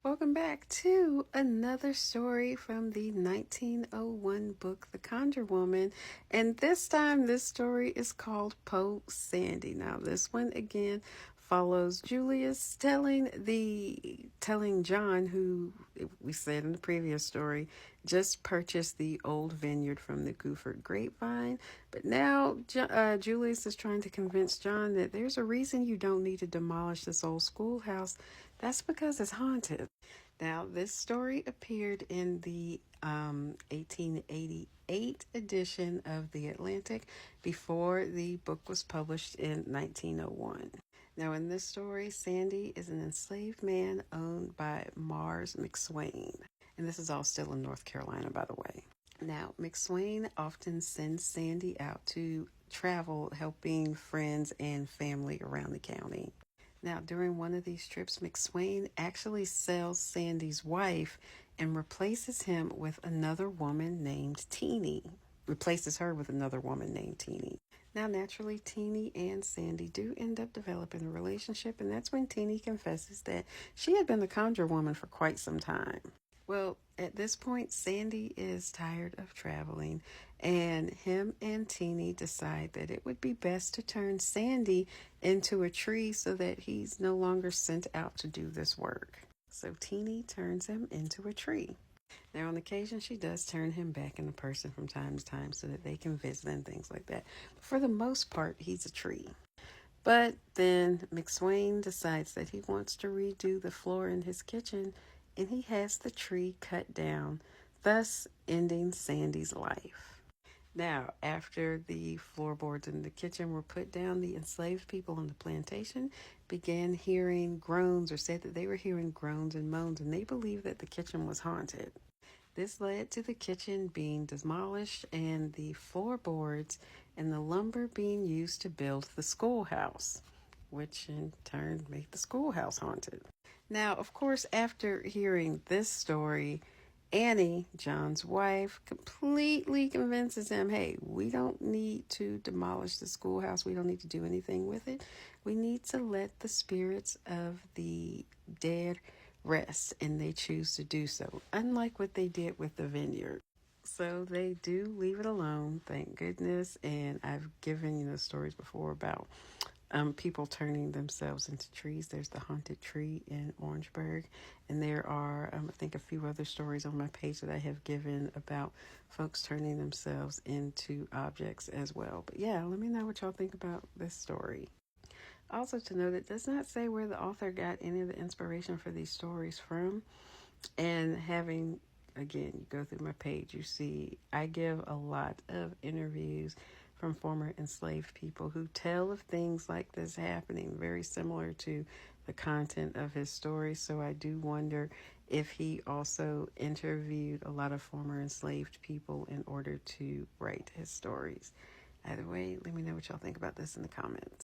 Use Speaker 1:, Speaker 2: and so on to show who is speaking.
Speaker 1: Welcome back to another story from the 1901 book, The Conjure Woman. And this time, this story is called Po Sandy. Now, this one again follows Julius telling John, who we said in the previous story, just purchased the old vineyard from the Gooford grapevine. But now Julius is trying to convince John that there's a reason you don't need to demolish this old schoolhouse. That's because it's haunted. Now, this story appeared in the 1888 edition of The Atlantic before the book was published in 1901. Now, in this story, Sandy is an enslaved man owned by Mars McSwain. And this is all still in North Carolina, by the way. Now, McSwain often sends Sandy out to travel, helping friends and family around the county. Now, during one of these trips, McSwain actually sells Sandy's wife and replaces her with another woman named Teeny. Now, naturally, Teeny and Sandy do end up developing a relationship, and that's when Teeny confesses that she had been the Conjure Woman for quite some time. Well, at this point, Sandy is tired of traveling, and him and Teeny decide that it would be best to turn Sandy into a tree so that he's no longer sent out to do this work. So Teeny turns him into a tree. Now, on occasion, she does turn him back into person from time to time so that they can visit and things like that. But for the most part, he's a tree. But then McSwain decides that he wants to redo the floor in his kitchen, and he has the tree cut down, thus ending Sandy's life. Now, after the floorboards in the kitchen were put down, the enslaved people on the plantation began hearing groans, or said that they were hearing groans and moans, and they believed that the kitchen was haunted. This led to the kitchen being demolished and the floorboards and the lumber being used to build the schoolhouse, which in turn made the schoolhouse haunted. Now, of course, after hearing this story, Annie, John's wife, completely convinces him, hey, we don't need to demolish the schoolhouse. We don't need to do anything with it. We need to let the spirits of the dead rest, and they choose to do so, unlike what they did with the vineyard. So they do leave it alone, thank goodness. And I've given stories before about people turning themselves into trees. There's the haunted tree in Orangeburg, and there are I think a few other stories on my page that I have given about folks turning themselves into objects as well. But yeah, let me know what y'all think about this story. Also, to note, it does not say where the author got any of the inspiration for these stories from. And again, you go through my page, you see I give a lot of interviews from former enslaved people who tell of things like this happening, very similar to the content of his story. So I do wonder if he also interviewed a lot of former enslaved people in order to write his stories. Either way, let me know what y'all think about this in the comments.